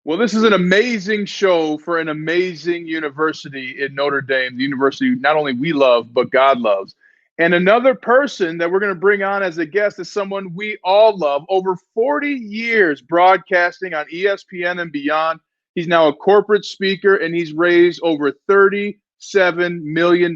Well, this is an amazing show for an amazing university in Notre Dame, the university not only we love, but God loves. And another person that we're going to bring on as a guest is someone we all love. Over 40 years broadcasting on ESPN and beyond. He's now a corporate speaker, and he's raised over $37 million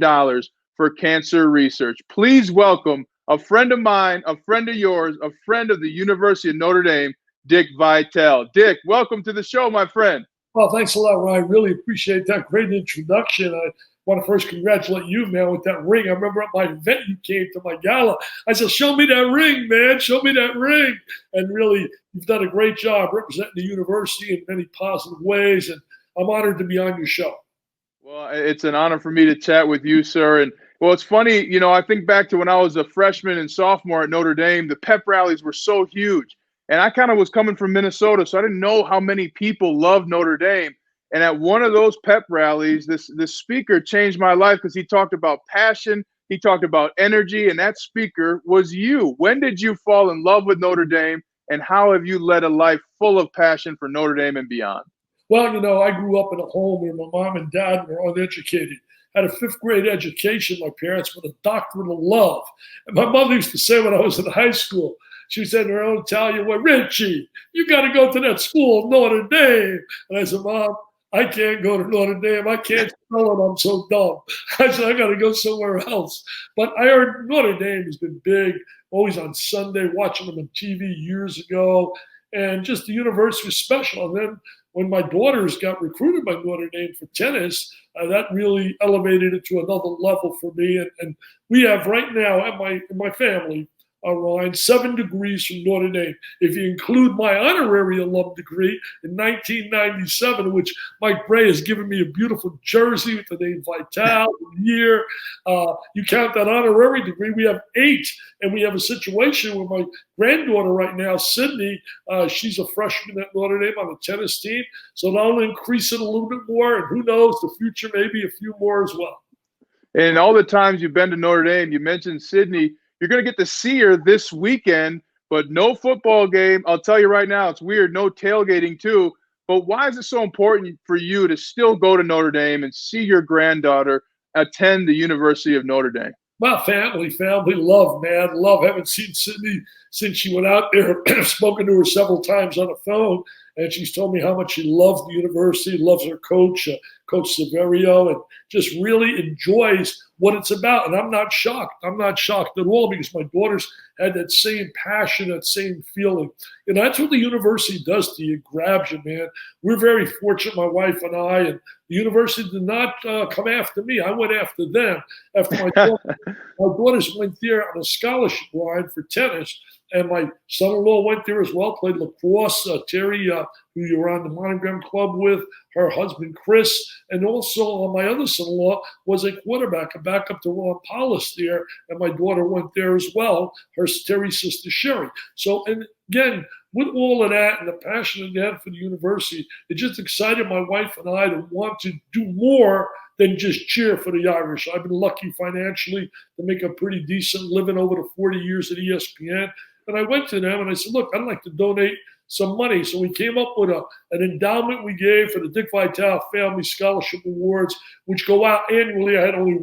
for cancer research. Please welcome a friend of mine, a friend of yours, a friend of the University of Notre Dame, Dick Vitale. Dick, welcome to the show, my friend. Well, thanks a lot, Ryan. Really appreciate that great introduction. I want to first congratulate you, man, with that ring. I remember at my event you came to my gala. I said, show me that ring, man. Show me that ring. And really, you've done a great job representing the university in many positive ways, and I'm honored to be on your show. Well, it's an honor for me to chat with you, sir. And well, it's funny, I think back to when I was a freshman and sophomore at Notre Dame, the pep rallies were so huge. And I kind of was coming from Minnesota, so I didn't know how many people loved Notre Dame. And at one of those pep rallies, this speaker changed my life because he talked about passion, he talked about energy, and that speaker was you. When did you fall in love with Notre Dame, and how have you led a life full of passion for Notre Dame and beyond? Well, I grew up in a home where my mom and dad were uneducated. Had a fifth grade education, my parents, with a doctorate of love. And my mother used to say when I was in high school, she said in her own Italian way, Richie, you got to go to that school, Notre Dame. And I said, Mom, I can't go to Notre Dame. I can't spell it. I'm so dumb. I said, I got to go somewhere else. But I heard Notre Dame has been big, always on Sunday, watching them on TV years ago. And just the university was special. And then when my daughters got recruited by Notre Dame for tennis, that really elevated it to another level for me. And we have right now in my family, Ryan, 7 degrees from Notre Dame. If you include my honorary alum degree in 1997, which Mike Bray has given me a beautiful jersey with the name Vitale year, you count that honorary degree, we have 8. And we have a situation where my granddaughter right now, Sydney, she's a freshman at Notre Dame on the tennis team. So that'll increase it a little bit more. And who knows, the future, maybe a few more as well. And all the times you've been to Notre Dame, you mentioned Sydney. You're going to get to see her this weekend, but no football game. I'll tell you right now, it's weird. No tailgating too. But why is it so important for you to still go to Notre Dame and see your granddaughter attend the University of Notre Dame? Well, family, love, man. Love. Haven't seen Sydney since she went out there. Spoken to her several times on the phone, and she's told me how much she loves the university, loves her coach, Coach Severio, and just really enjoys what it's about. And I'm not shocked. I'm not shocked at all because my daughters had that same passion, that same feeling. And that's what the university does to you. It grabs you, man. We're very fortunate, my wife and I, and the university did not come after me. I went after them. After my daughters went there on a scholarship line for tennis, and my son-in-law went there as well, played lacrosse. Terry, who you're on the Monogram Club with, her husband, Chris, and also my other son-in-law was a quarterback, a backup to Ron Paulus there, and my daughter went there as well, her Terry's sister, Sherry. So, and again, with all of that and the passion that they had for the university, it just excited my wife and I to want to do more than just cheer for the Irish. I've been lucky financially to make a pretty decent living over the 40 years at ESPN. And I went to them and I said, look, I'd like to donate some money. So we came up with an endowment we gave for the Dick Vitale Family Scholarship Awards, which go out annually. I had only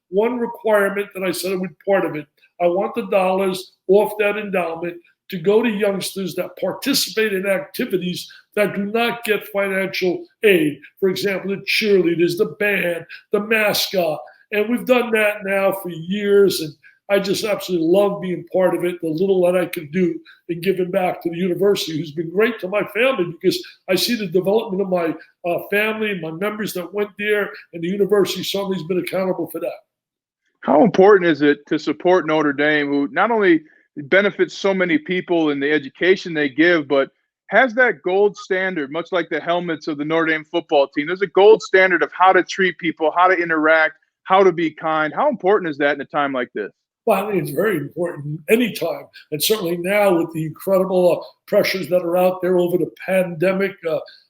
one requirement that I said I would be part of it. I want the dollars off that endowment to go to youngsters that participate in activities that do not get financial aid. For example, the cheerleaders, the band, the mascot. And we've done that now for years. And I just absolutely love being part of it, the little that I can do and giving back to the university, who's been great to my family because I see the development of my family and my members that went there, and the university certainly has been accountable for that. How important is it to support Notre Dame, who not only benefits so many people in the education they give, but has that gold standard, much like the helmets of the Notre Dame football team? There's a gold standard of how to treat people, how to interact, how to be kind. How important is that in a time like this? Well, I think it's very important anytime, and certainly now with the incredible pressures that are out there over the pandemic.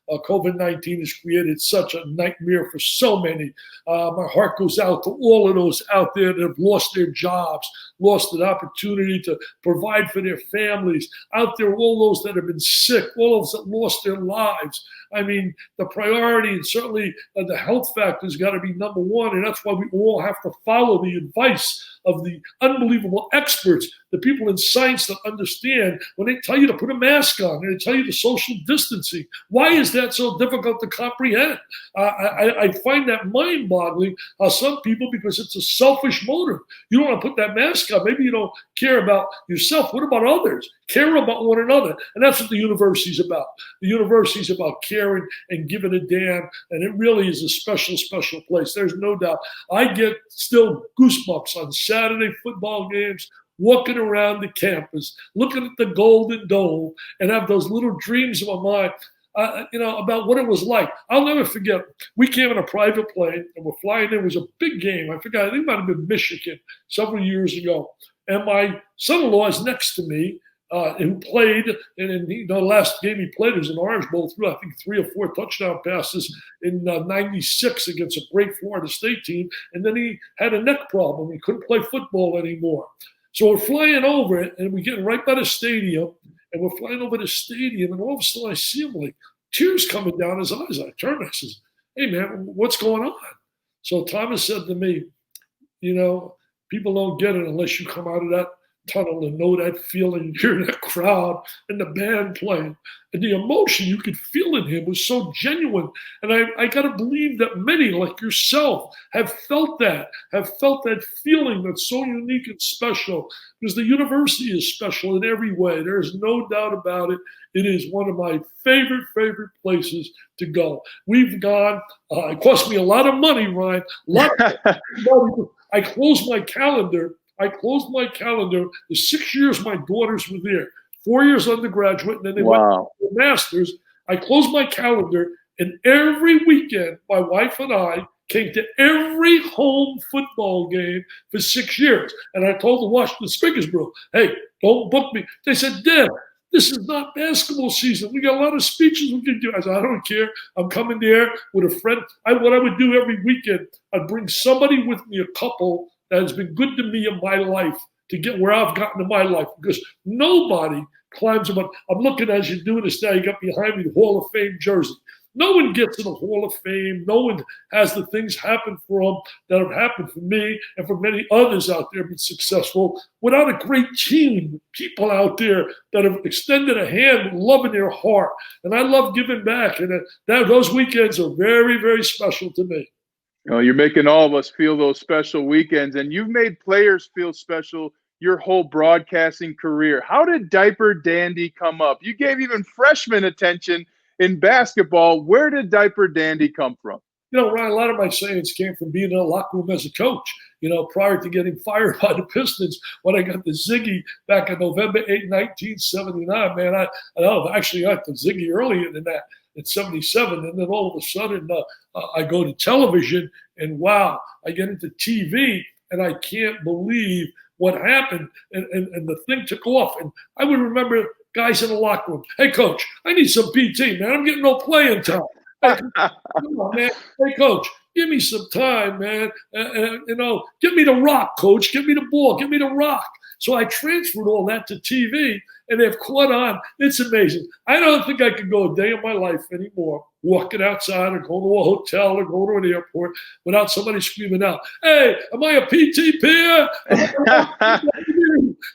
COVID-19 has created such a nightmare for so many. My heart goes out to all of those out there that have lost their jobs, lost an opportunity to provide for their families, out there, all those that have been sick, all those that lost their lives. I mean, the priority and certainly the health factor has got to be number one, and that's why we all have to follow the advice of the unbelievable experts, the people in science that understand when they tell you to put a mask on and they tell you the social distancing. Why is that so difficult to comprehend? I find that mind-boggling how some people, because it's a selfish motive, you don't want to put that mask on. Maybe you don't care about yourself. What about others? Care about one another. And that's what the university is about. The university is about caring and giving a damn. And it really is a special, special place. There's no doubt. I get still goosebumps on Saturday football games, walking around the campus, looking at the Golden Dome, and have those little dreams in my mind, about what it was like. I'll never forget. We came in a private plane, and we're flying in. It was a big game. I forgot. I think it might have been Michigan several years ago. And my son-in-law is next to me, who played, and in the last game he played was an Orange Bowl, through I think 3 or 4 touchdown passes in '96 against a great Florida State team, and then he had a neck problem. He couldn't play football anymore. So we're flying over it, and we're getting right by the stadium, and we're flying over the stadium, and all of a sudden I see him like tears coming down his eyes. I turn and I says, "Hey man, what's going on?" So Thomas said to me, people don't get it unless you come out of that tunnel and know that feeling, hear that crowd and the band playing. And the emotion you could feel in him was so genuine. And I got to believe that many like yourself have felt that feeling that's so unique and special, because the university is special in every way. There's no doubt about it. It is one of my favorite places to go. We've gone, it cost me a lot of money, Ryan, a lot of money. I closed my calendar the 6 years my daughters were there, 4 years undergraduate, and then they went to the master's. I closed my calendar, and every weekend, my wife and I came to every home football game for 6 years. And I told the Washington Spiggers Brew, hey, don't book me. They said, Dad, this is not basketball season. We got a lot of speeches we can do. I said, I don't care. I'm coming there with a friend. What I would do every weekend, I'd bring somebody with me, a couple that has been good to me in my life, to get where I've gotten in my life, because nobody climbs above. I'm looking as you're doing this now. You got behind me the Hall of Fame jersey. No one gets to the Hall of Fame. No one has the things happen for them that have happened for me and for many others out there been successful without a great team, people out there that have extended a hand with love in their heart. And I love giving back. And those weekends are very, very special to me. You're making all of us feel those special weekends, and you've made players feel special your whole broadcasting career. How did Diaper Dandy come up? You gave even freshmen attention in basketball. Where did Diaper Dandy come from? Ryan, a lot of my sayings came from being in a locker room as a coach. Prior to getting fired by the Pistons, when I got the Ziggy back on November 8, 1979, man, I actually got the Ziggy earlier than that. In 77, and then all of a sudden I go to television, and wow, I get into TV, and I can't believe what happened, and the thing took off. And I would remember guys in the locker room, hey, coach, I need some PT, man. I'm getting no playing time. Hey, come on, man. Hey, coach, give me some time, man. Give me the rock, coach. Give me the ball. Give me the rock. So I transferred all that to TV, and they've caught on. It's amazing. I don't think I could go a day in my life anymore walking outside or going to a hotel or going to an airport without somebody screaming out, hey, am I a PT peer?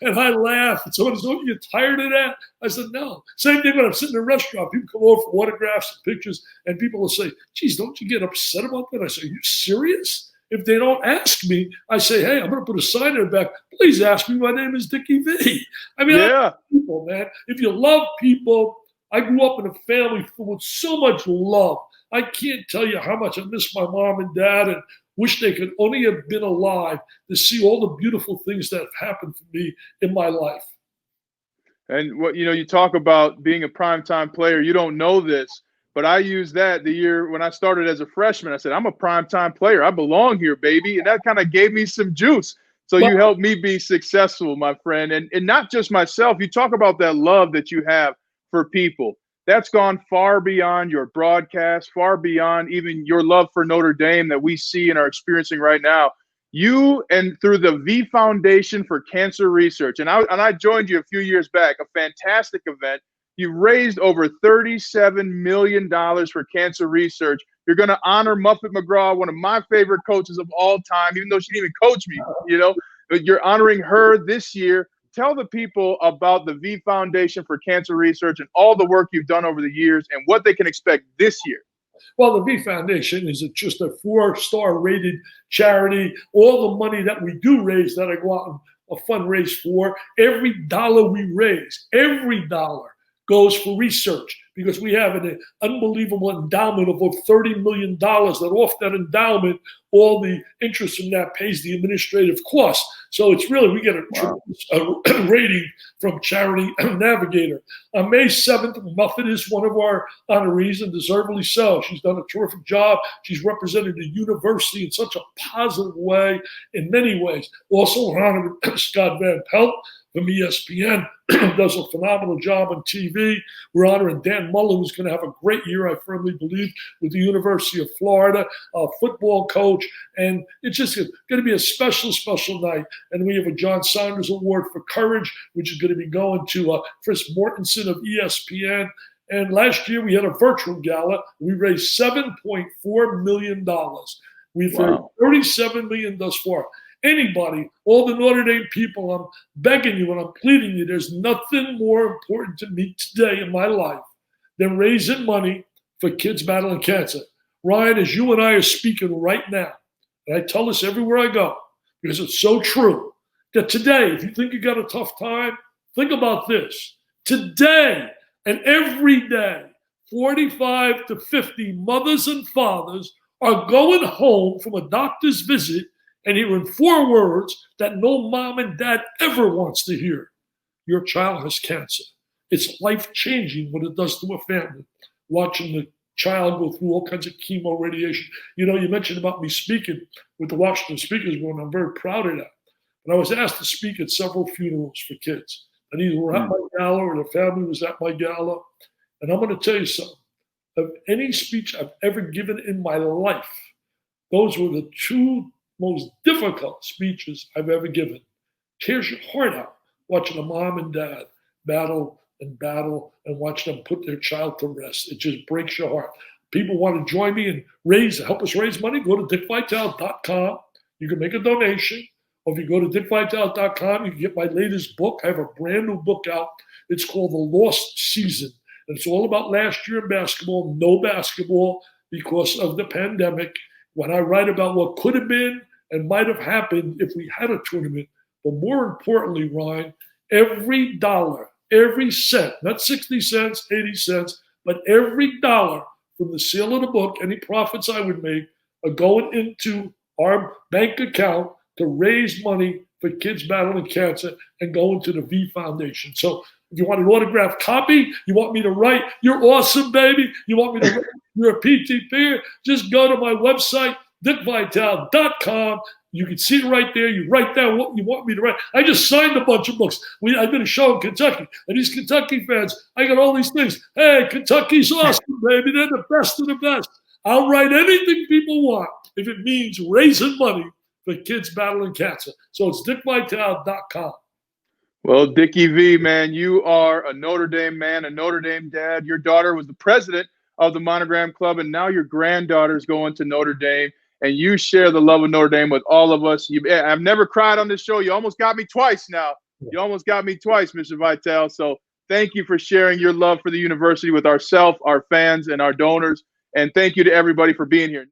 And I laugh. And someone says, oh, you're tired of that? I said, no. Same thing when I'm sitting in a restaurant. People come over for autographs and pictures, and people will say, geez, don't you get upset about that? I say, are you serious? If they don't ask me, I say, hey, I'm going to put a sign in the back. Please ask me. My name is Dickie V. I mean, I love people, man. If you love people, I grew up in a family full with so much love. I can't tell you how much I miss my mom and dad and wish they could only have been alive to see all the beautiful things that have happened for me in my life. And what you talk about being a primetime player, you don't know this, but I used that the year when I started as a freshman. I said, I'm a primetime player. I belong here, baby. And that kind of gave me some juice So Well, you helped me be successful, my friend. And not just myself. You talk about that love that you have for people. That's gone far beyond your broadcast, far beyond even your love for Notre Dame that we see and are experiencing right now. You and through the V Foundation for Cancer Research, and I joined you a few years back, a fantastic event. You've raised over $37 million for cancer research. You're going to honor Muffet McGraw, one of my favorite coaches of all time, even though she didn't even coach me, but you're honoring her this year. Tell the people about the V Foundation for Cancer Research and all the work you've done over the years and what they can expect this year. Well, the V Foundation is just a 4-star rated charity. All the money that we do raise, that I go out and fundraise for, every dollar we raise, every dollar goes for research, because we have an unbelievable endowment of over $30 million that off that endowment, all the interest from that pays the administrative costs. So it's really, we get a rating from Charity Navigator. On May 7th, Muffet is one of our honorees, and deservedly so. She's done a terrific job. She's represented the university in such a positive way in many ways. Also, we're honoring Scott Van Pelt from ESPN, does a phenomenal job on TV. We're honoring Dan Mullen, who's going to have a great year, I firmly believe, with the University of Florida, a football coach. And it's just going to be a special, special night. And we have a John Saunders Award for Courage, which is going to be going to Chris Mortensen of ESPN. And last year we had a virtual gala. We raised $7.4 million. We've raised $37 million thus far. Anybody, all the Notre Dame people, I'm begging you and I'm pleading you, there's nothing more important to me today in my life than raising money for kids battling cancer. Ryan, as you and I are speaking right now, and I tell this everywhere I go, because it's so true, that today, if you think you got a tough time, think about this. Today and every day, 45 to 50 mothers and fathers are going home from a doctor's visit and hearing 4 words that no mom and dad ever wants to hear. Your child has cancer. It's life-changing what it does to a family, watching the child go through all kinds of chemo, radiation. You mentioned about me speaking with the Washington Speakers Board, and I'm very proud of that. But I was asked to speak at several funerals for kids. And either were at my gala or the family was at my gala. And I'm going to tell you something. Of any speech I've ever given in my life, those were the 2 most difficult speeches I've ever given. Tears your heart out watching a mom and dad battle and watch them put their child to rest. It just breaks your heart. People want to join me and help us raise money. Go to dickvitale.com. You can make a donation. Or if you go to dickvitale.com, you can get my latest book. I have a brand new book out. It's called The Lost Season. And it's all about last year in basketball, no basketball because of the pandemic. When I write about what could have been and might have happened if we had a tournament. But more importantly, Ryan, every dollar, every cent, not 60 cents, 80 cents, but every dollar from the sale of the book, any profits I would make are going into our bank account to raise money for kids battling cancer and going to the V Foundation. So if you want an autographed copy, you want me to write, you're awesome, baby. You want me to write, you're a PTP, just go to my website, dickvitale.com. You can see it right there. You write down what you want me to write. I just signed a bunch of books. I did a show in Kentucky. And these Kentucky fans, I got all these things. Hey, Kentucky's awesome, baby. They're the best of the best. I'll write anything people want if it means raising money for kids battling cancer. So it's dickvitale.com. Well, Dickie V, man, you are a Notre Dame man, a Notre Dame dad. Your daughter was the president of the Monogram Club, and now your granddaughter is going to Notre Dame, and you share the love of Notre Dame with all of us. I've never cried on this show. You almost got me twice now. You almost got me twice, Mr. Vitale. So thank you for sharing your love for the university with ourselves, our fans, and our donors. And thank you to everybody for being here.